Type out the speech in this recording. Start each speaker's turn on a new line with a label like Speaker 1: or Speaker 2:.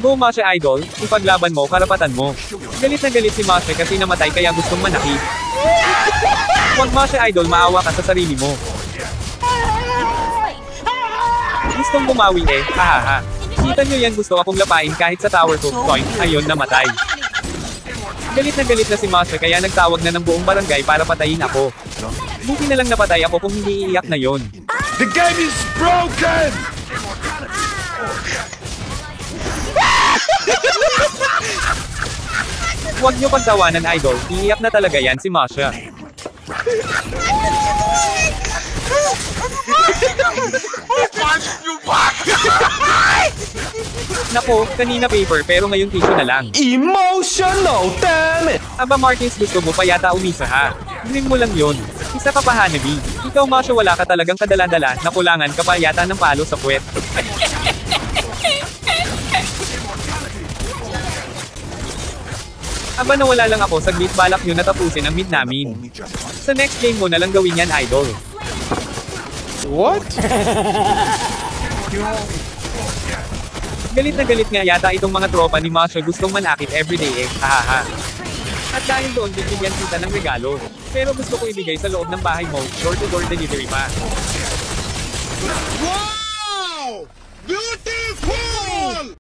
Speaker 1: Go Masha Idol, ipaglaban mo karapatan mo. Galit na galit si Masha kasi namatay kaya gustong manakit. Huwag Masha Idol, maawa ka sa sarili mo. Gustong bumawi eh, hahaha. Kita nyo yan, gusto akong lapain kahit sa tower ko, point, ayun namatay. Galit na si Masha kaya nagtawag na ng buong barangay para patayin ako. Buti na lang napatay ako kung hindi iiyak na yon.
Speaker 2: The game is broken!
Speaker 1: Huwag nyo pagtawanan idol, iiyak na talaga yan si Masha. Nako, kanina paper pero ngayon tissue na lang.
Speaker 2: Emotional, damn it!
Speaker 1: Aba Martins, gusto mo pa yata umisa ha? Dream mo lang yon. Isa ka pa Hanabi. Ikaw Masha, wala ka talagang kadala-dala, nakulangan ka pa yata ng palo sa puwet. Aba nawala lang ako, saglit balak nyo natapusin ang mid namin. Sa next game mo na lang gawin yan idol.
Speaker 2: What?
Speaker 1: Galit na galit nga yata itong mga tropa ni Masha, gustong manakit everyday eh, hahaha. At dahil doon bibigyan kita ng regalo. Pero gusto ko ibigay sa loob ng bahay mo, door-to-door delivery pa.
Speaker 2: Wow! Beautiful!